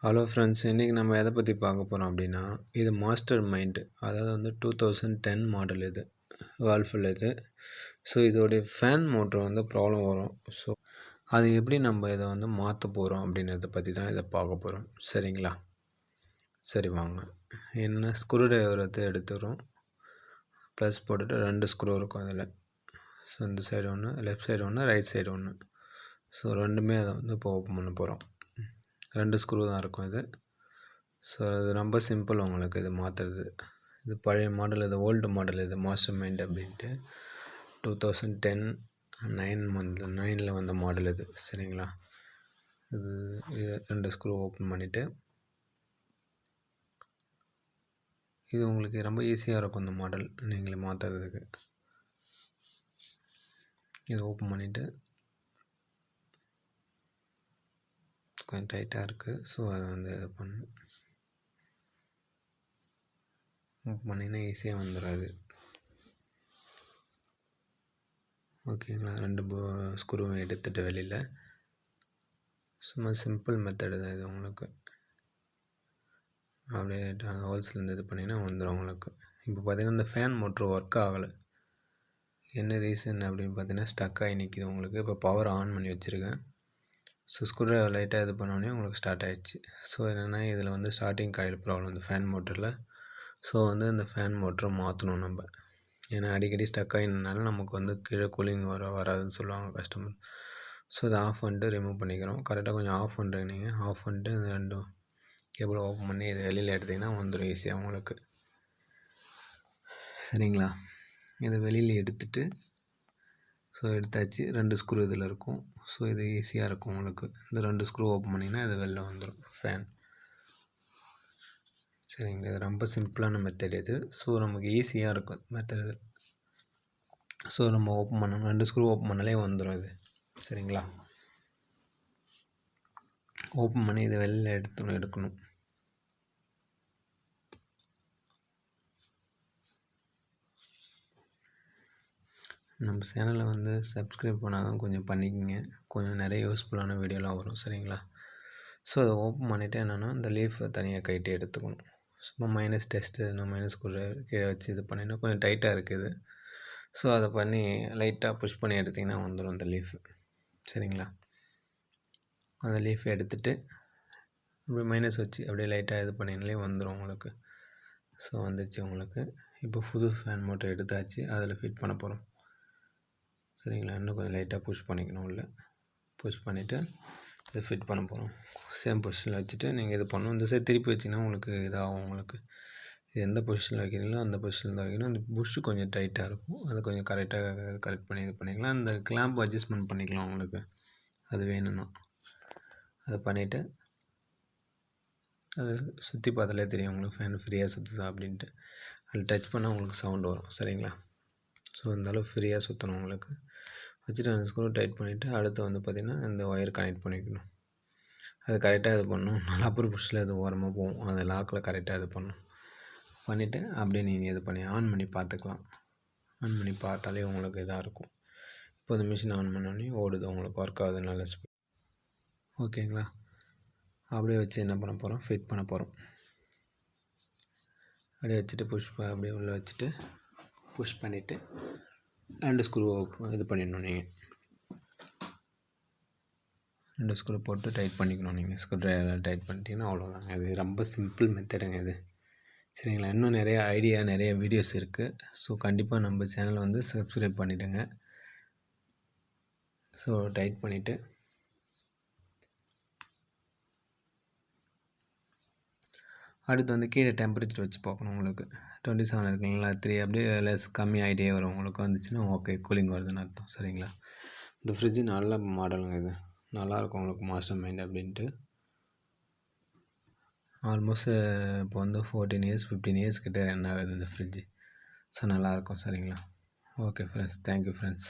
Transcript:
Hello friends, இன்றைக்கி நம்ம எதை பற்றி பார்க்க போகிறோம் அப்படின்னா, இது மாஸ்டர் மைண்ட். அதாவது வந்து 2010 மாடல் இது, வேர்ல்ஃபுல் இது. ஸோ இதோடைய ஃபேன் மோட்ரு வந்து ப்ராப்ளம் வரும். ஸோ அது எப்படி நம்ம இதை வந்து மாற்ற போகிறோம் அப்படின்றத பற்றி தான் இதை பார்க்க போகிறோம். சரிங்களா? சரி வாங்க. என்ன ஸ்க்ரூ டிரைவர் எடுத்துக்கிறோம். ப்ளஸ் போட்டுட்டு 2 ஸ்க்ரூ இருக்கும் அதில். ஸோ இந்த சைடு ஒன்று, லெஃப்ட் சைடு ஒன்று, ரைட் சைடு ஒன்று. ஸோ ரெண்டுமே அதை வந்து இப்போ ஓப்பன் பண்ண போகிறோம். 2 ஸ்க்ரூ தான் இருக்கும் இது. ஸோ இது ரொம்ப சிம்பிள் உங்களுக்கு இது மாற்றுறது. இது பழைய மாடல், இது ஓல்டு மாடல், இது மாஸ்டர் மைண்ட் அப்படின்ட்டு 2010 9 வந்த மாடல் இது. சரிங்களா? இது 2 ஸ்க்ரூ ஓப்பன் பண்ணிவிட்டு, இது உங்களுக்கு ரொம்ப ஈஸியாக இருக்கும் இந்த மாடல் நீங்களே மாற்றுறதுக்கு. இது ஓப்பன் பண்ணிவிட்டு, கொஞ்சம் டைட்டாக இருக்குது. ஸோ அதை வந்து இது பண்ணணும். ஓப்பன் பண்ணிங்கன்னா ஈஸியாக வந்துடாது. ஓகேங்களா? 2 ஸ்க்ரூவும் எடுத்துகிட்டு வெளியில், சும்மா சிம்பிள் மெத்தடு தான் இது உங்களுக்கு. அப்படியே ஹோல்ஸ்லேருந்து இது பண்ணிங்கன்னா வந்துடும் உங்களுக்கு. இப்போ பார்த்தீங்கன்னா இந்த ஃபேன் மோட்ரு ஒர்க் ஆகலை. என்ன ரீசன் அப்படின்னு பார்த்தீங்கன்னா, ஸ்டக் ஆகி நிற்கிது உங்களுக்கு. இப்போ பவர் ஆன் பண்ணி வச்சுருக்கேன். ஸோ ஸ்க்ரூ டிரைவர் லைட்டாக இது பண்ணோடனே உங்களுக்கு ஸ்டார்ட் ஆகிடுச்சு. ஸோ என்னென்னா இதில் வந்து ஸ்டார்டிங் காயில் ப்ராப்ளம் இந்த ஃபேன் மோட்டரில். ஸோ வந்து இந்த ஃபேன் மோட்டரை மாற்றணும் நம்ம. ஏன்னா அடிக்கடி ஸ்டக் ஆகினால நமக்கு வந்து கீழே கூலிங் வராதுன்னு சொல்லுவாங்க கஸ்டமர். ஸோ இதை ஆஃப் பண்ணிட்டு ரிமூவ் பண்ணிக்கிறோம். கரெக்டாக கொஞ்சம் ஆஃப் பண்ணுறீங்க நீங்கள். ஆஃப் பண்ணிட்டு இந்த 2 கேபிள் ஓப்பன் பண்ணி இதை வெளியில் எடுத்திங்கன்னா வந்துடும் ஈஸியாக உங்களுக்கு. சரிங்களா? இதை வெளியில் எடுத்துகிட்டு, ஸோ எடுத்தாச்சு. 2 ஸ்க்ரூ இதில் இருக்கும். ஸோ இது ஈஸியாக இருக்கும் உங்களுக்கு. இந்த 2 ஸ்க்ரூ ஓப்பன் பண்ணிங்கன்னா இது வெளில வந்துடும் ஃபேன். சரிங்களா? இது ரொம்ப சிம்பிளான மெத்தட் இது. ஸோ நமக்கு ஈஸியாக இருக்கும் மெத்தட். ஸோ நம்ம ஓப்பன் பண்ணணும். 2 ஸ்க்ரூ ஓப்பன் பண்ணாலே வந்துடும் இது. சரிங்களா? ஓப்பன் பண்ணி இதை வெளில எடுக்கணும். நம்ம சேனலை வந்து சப்ஸ்கிரைப் பண்ணால் தான் கொஞ்சம் பண்ணிக்கோங்க. கொஞ்சம் நிறைய யூஸ்ஃபுல்லான வீடியோலாம் வரும். சரிங்களா? ஸோ அதை ஓப்பன் பண்ணிவிட்டு என்னென்னா இந்த லீஃபை தனியாக கைட்டு எடுத்துக்கணும். சும்மா மைனஸ் டெஸ்ட்டு, நான் மைனஸ் கீழே வச்சு இது பண்ணினா கொஞ்சம் டைட்டாக இருக்குது. ஸோ அதை பண்ணி லைட்டாக புஷ் பண்ணி எடுத்திங்கன்னா வந்துடும் அந்த லீஃபு. சரிங்களா? அந்த லீஃபை எடுத்துகிட்டு அப்படியே மைனஸ் வச்சு அப்படியே லைட்டாக இது பண்ணினாலே வந்துடும் உங்களுக்கு. ஸோ வந்துடுச்சு உங்களுக்கு. இப்போ புது ஃபேன் மோட்டர் எடுத்தாச்சு. அதில் ஃபிட் பண்ண போகிறோம். சரிங்களா? இன்னும் கொஞ்சம் லைட்டாக புஷ் பண்ணிக்கணும். உள்ள புஷ் பண்ணிவிட்டு இதை ஃபிட் பண்ண போகிறோம். சேம் பொசிஷனில் வச்சுட்டு நீங்கள் இது பண்ணணும். இந்த சைடு திருப்பி வச்சிங்கன்னா உங்களுக்கு இதாகும் உங்களுக்கு. இது எந்த பொசிஷனில் வைக்கிறீங்களோ அந்த பொசிஷனில் தான் வைக்கணும். அந்த புஷ்ஷு கொஞ்சம் டைட்டாக இருக்கும். அதை கொஞ்சம் கரெக்ட் பண்ணி இது பண்ணிக்கலாம். அந்த கிளாம்ப் அட்ஜஸ்ட்மெண்ட் பண்ணிக்கலாம் உங்களுக்கு, அது வேணும்னா. அதை பண்ணிவிட்டு அது சுற்றி பார்த்தாலே தெரியும் உங்களுக்கு ஃபேன் ஃப்ரீயாக சுற்றுதா அப்படின்ட்டு. அதில் டச் பண்ணால் உங்களுக்கு சவுண்டு வரும். சரிங்களா? ஸோ இந்தளவு ஃப்ரீயாக சுற்றணும் உங்களுக்கு. வச்சுட்டு அந்த ஸ்க்ரூ டைட் பண்ணிவிட்டு அடுத்து வந்து பார்த்திங்கன்னா இந்த ஒயர் கனெக்ட் பண்ணிக்கணும். அது கரெக்டாக இது பண்ணணும். நல்லா அப்புறம் புஷ்ஷில் இது ஓரமாக போகும். அந்த லாக்கில் கரெக்டாக இது பண்ணணும். பண்ணிவிட்டு அப்படியே நீங்கள் இது பண்ணி ஆன் பண்ணி பார்த்துக்கலாம். ஆன் பண்ணி பார்த்தாலே உங்களுக்கு இதாக இருக்கும். இப்போ இந்த மிஷின் ஆன் பண்ணோடனே ஓடுது உங்களுக்கு, ஒர்க் ஆகுது நல்ல ஸ்பீட். ஓகேங்களா? அப்படியே வச்சு என்ன பண்ண போகிறோம், ஃபிட் பண்ண போகிறோம். அப்படியே வச்சுட்டு அப்படியே உள்ளே வச்சுட்டு புஷ் பண்ணிவிட்டு 2 ஸ்க்ரூ இது பண்ணிடணும் நீங்கள். 2 ஸ்க்ரூ போட்டு டைட் பண்ணிக்கணும் நீங்கள். ஸ்க்ரூ டிரைவர் டைட் பண்ணிட்டீங்கன்னா அவ்வளோதாங்க. இது ரொம்ப சிம்பிள் மெத்தடுங்க இது. சரிங்களா? இன்னும் நிறைய ஐடியா, நிறைய வீடியோஸ் இருக்குது. ஸோ கண்டிப்பாக நம்ம சேனலை வந்து சப்ஸ்கிரைப் பண்ணிவிடுங்க. ஸோ டைட் பண்ணிவிட்டு அடுத்து வந்து கீழே டெம்பரேச்சர் வச்சு பார்க்கணும் உங்களுக்கு. 27 இருக்குங்களா, 3 அப்படியே லெஸ் கம்மி ஆகிட்டே வரும் உங்களுக்கு. வந்துச்சுன்னா ஓகே கூலிங் வருதுன்னு அர்த்தம். சரிங்களா? இந்த ஃப்ரிட்ஜு நல்ல மாடலுங்க இது. நல்லாயிருக்கும் உங்களுக்கு மாஸ்டர் மைண்ட் அப்படின்ட்டு. ஆல்மோஸ்ட் இப்போ வந்து 14 இயர்ஸ் 15 இயர்ஸ் கிட்ட ரன் ஆகுது இந்த ஃப்ரிட்ஜு. ஸோ நல்லாயிருக்கும். சரிங்களா? Okay friends, thank you friends.